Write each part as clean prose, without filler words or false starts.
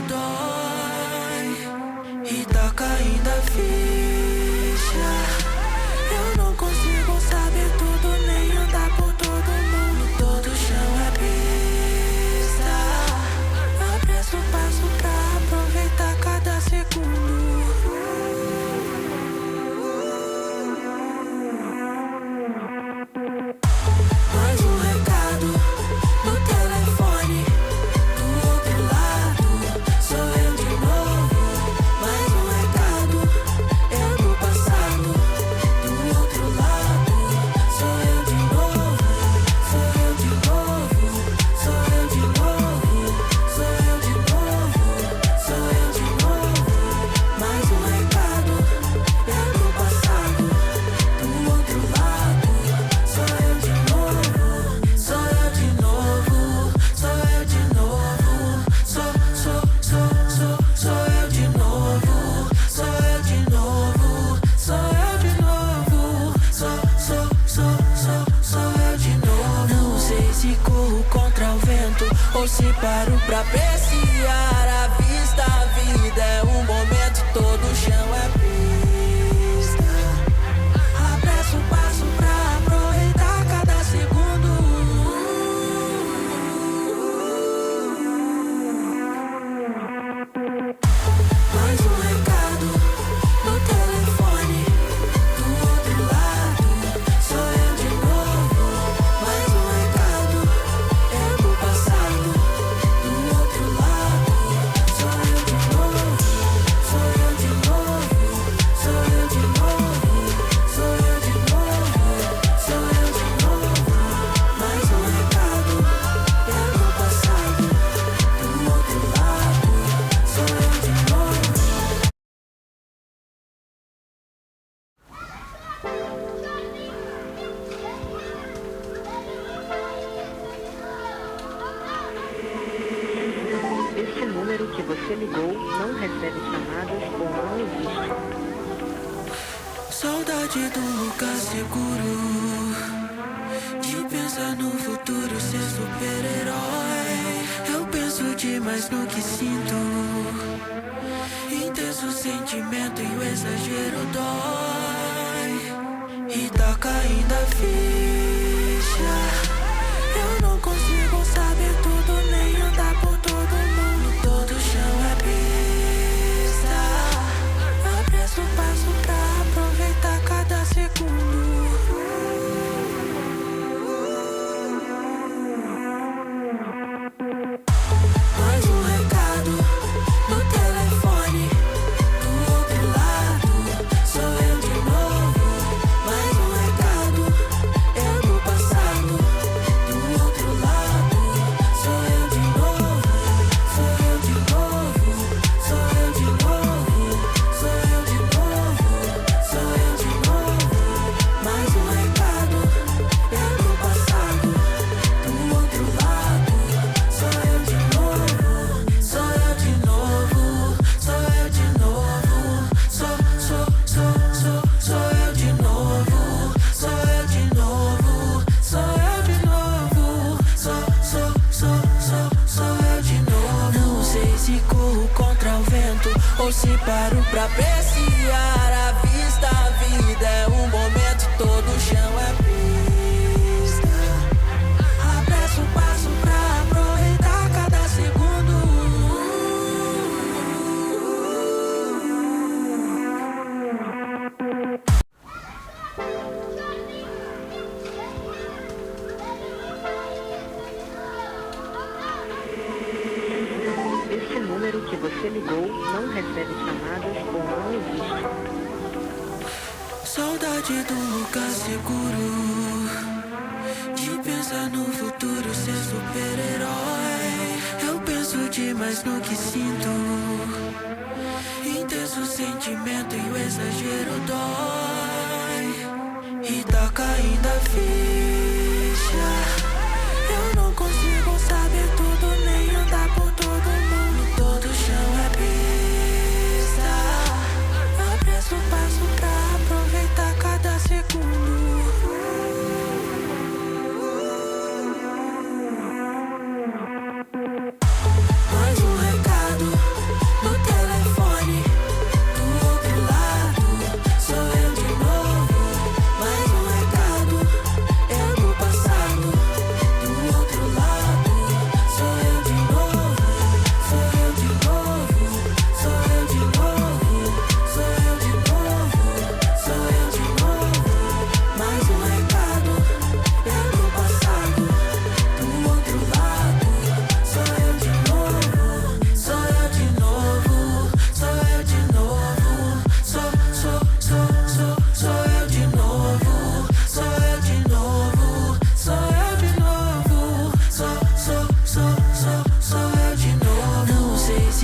dói e tá caindo a ficha. Eu não consigo saber tudo, nem andar por todo mundo. Todo chão é pista. Apresso o passo pra aproveitar cada segundo. Mais um recado no telefone. Do outro lado sou eu de novo. Mais um recado, eu do passado. Do outro lado sou eu de novo. Sou eu de novo. Sou eu de novo. Sou eu de novo. Sou eu de novo. Mais um recado, eu do passado. Do outro lado sou eu de novo. Sou eu de novo. Sou eu de novo. Sou eu de novo. Sou eu de novo. Sou eu de novo. Sou eu de novo. Não sei se corro contra o vento ou se paro pra apreciar a vista. A vida é um momento, todo chão é pista. Apresso o passo pra aproveitar cada segundo. Mais um recado no telefone. Do outro lado sou eu de novo. Mais um recado, eu do passado. Do outro lado sou eu de novo. Sou eu de novo. Sou eu de novo. Sou eu de novo. Sou eu de novo. Mais um recado, eu do passado. Do outro lado sou eu de novo. Este número que você ligou não recebe chamadas ou não existe. Saudade do lugar seguro, de pensar no futuro, ser super-herói. Eu penso demais no que sinto, intenso sentimento e o exagero dói. E tá caindo a ficha. Eu não consigo saber tudo, nem andar por todo mundo. Todo chão é pista. Apresso o passo pra aproveitar cada segundo. Mais um recado no telefone. Do outro lado sou eu de novo. Mais um recado, eu do passado. Do outro lado sou eu de novo. Sou eu de novo. Sou eu de novo. Sou eu de novo. Sou eu de novo. Mais um recado, eu do passado. Do outro lado sou eu de novo. Sou eu de novo. Sou eu de novo. Sou eu de novo. Sou eu de novo. Sou eu de novo. Sou eu de novo. Não sei se corro contra o vento ou se paro pra apreciar a vista. A vida é um momento, todo chão é pista. Apresso o passo pra aproveitar cada segundo. Este número que você ligou não recebe chamadas ou não existe. Saudade do lugar seguro, de pensar no futuro, ser super-herói. Eu penso demais no que sinto, intenso sentimento e o exagero dói. E tá caindo a ficha. Eu não consigo saber tudo, nem andar por todo mundo. Todo chão é pista. Apresso o passo pra aproveitar cada segundo. Mais um recado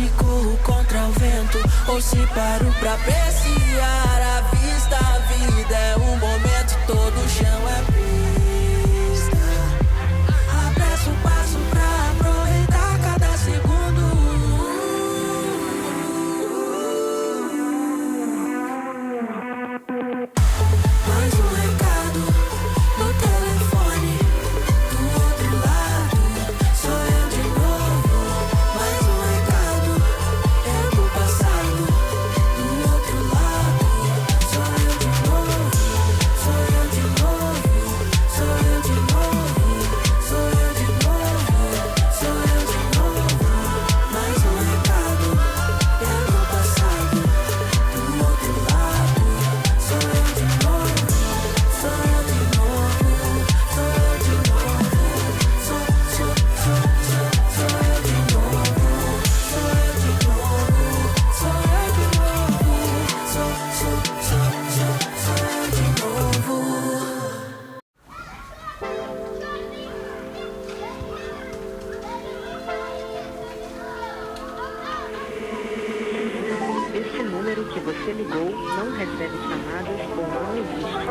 se corro contra o vento ou se paro pra apreciar a vista. A vida é um momento, todo o chão é pista. Apresso o passo pra aproveitar cada segundo. Mais um recado no telefone. Do outro lado sou eu de novo. Mais um recado, eu do passado. Do outro lado sou eu de novo. Sou eu de novo. Sou eu de novo. Sou eu de novo. Sou eu de novo. Mais um recado, eu do passado. Do outro lado sou eu de novo. Sou eu de novo. Sou eu de novo. Sou eu de novo. Sou eu de novo. Sou eu de novo. Sou eu de novo. Este número que você ligou não recebe chamadas ou não existe.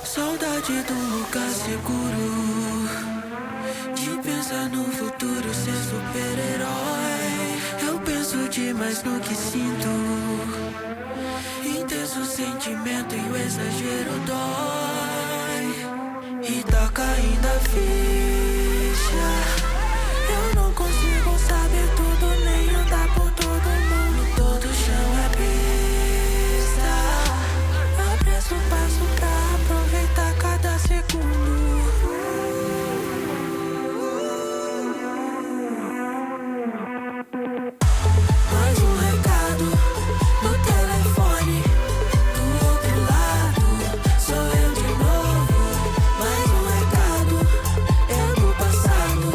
Saudade de um lugar seguro, de pensar no futuro, ser super-herói. Eu penso demais no que sinto, intenso sentimento e o exagero dói. E tá caindo a ficha. Eu não consigo saber tudo, nem andar por todo mundo. Todo chão é pista. Apresso o passo pra aproveitar cada segundo. Mais um recado no telefone. Do outro lado sou eu de novo. Mais um recado, eu do passado.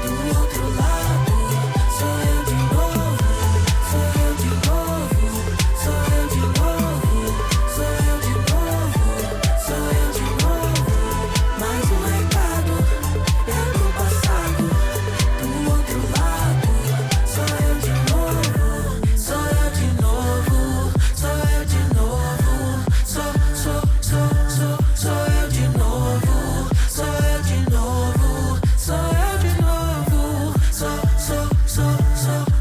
Do outro lado sou eu de novo. Sou eu de novo. Sou eu de novo. Sou eu de novo. Sou eu de novo. Mais um recado, eu do passado. Do outro lado sou eu de novo. Sou eu de novo. Sou eu de novo. Sou eu de novo. Sou eu de novo. Sou eu de novo.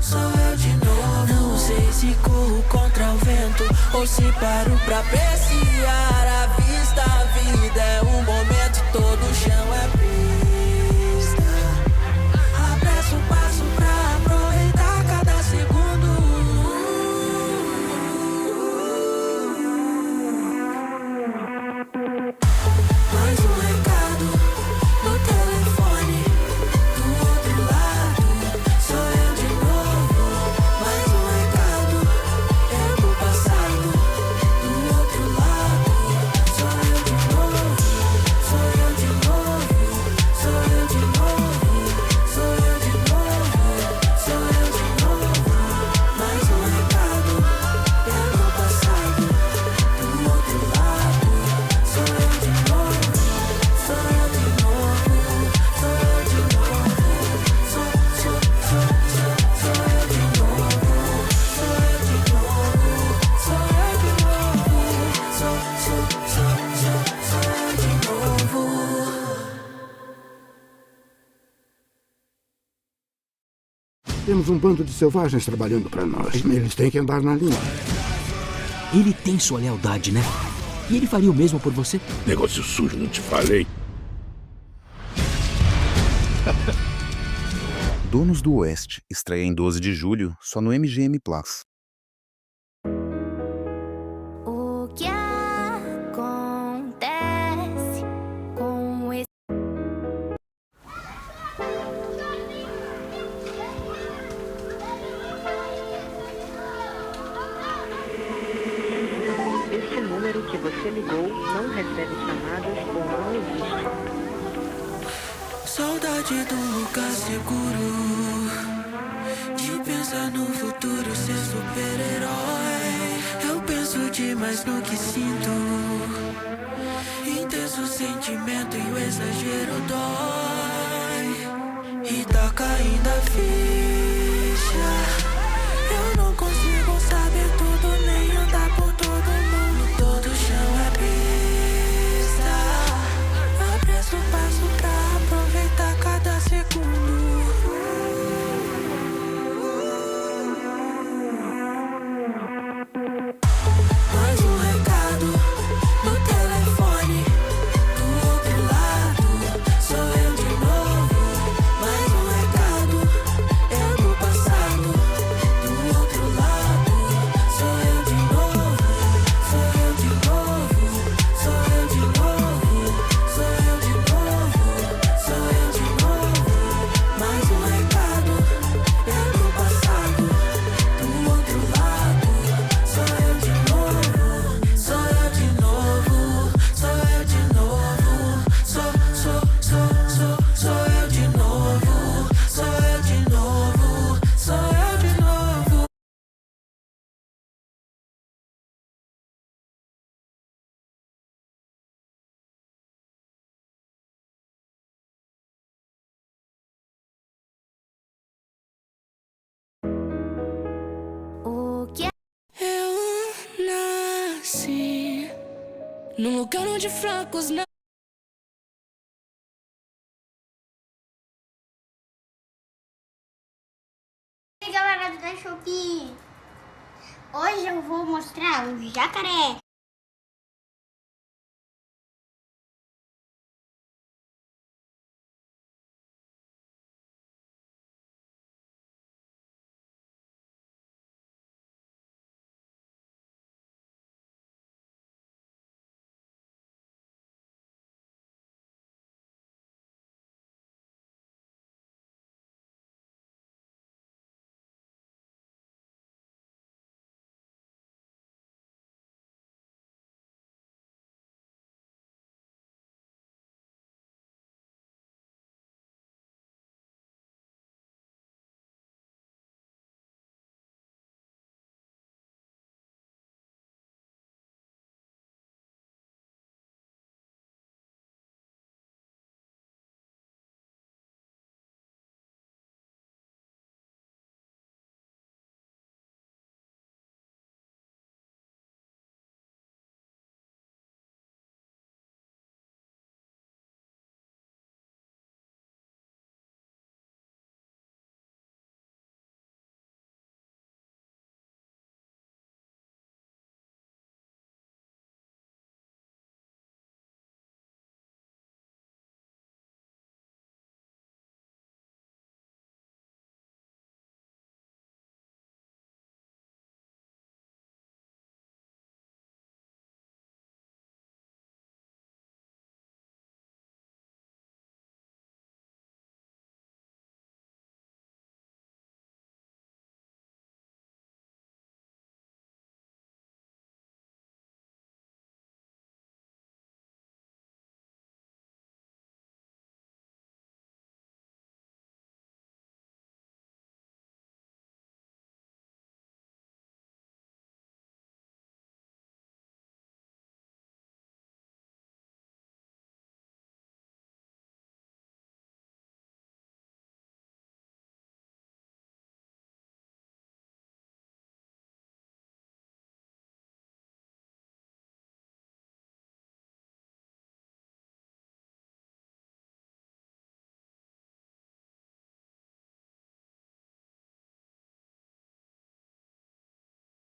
Sou eu de novo. Não sei se corro contra o vento ou se paro pra apreciar a vista. A vida é um momento, todo o chão é pista. Apresso o passo pra aproveitar cada segundo. Mais um recado no telefone. Do outro lado sou eu de novo. Mais um recado, eu do passado. Do outro lado sou eu de novo. Sou eu de novo. Sou eu de novo. Sou eu de novo. Sou eu de novo. Mais um recado, eu do passado. Do outro lado sou eu de novo. Sou eu de novo. Sou eu de novo. Sou eu de novo. Sou eu de novo. Sou eu de novo. Temos um bando de selvagens trabalhando para nós. Eles têm que andar na linha. Ele tem sua lealdade, né? E ele faria o mesmo por você? Negócio sujo, não te falei? Donos do Oeste estreia em 12 de julho, só no MGM Plus. O que acontece com esse... Este número que você ligou não recebe chamadas ou não existe. Saudade de um lugar seguro, de pensar no futuro, ser super-herói. Eu penso demais no que sinto, intenso sentimento e o exagero dói. E tá caindo a ficha. nasci num lugar onde fracos não. E aí, galera do Da Shopee, hoje eu vou mostrar o jacaré.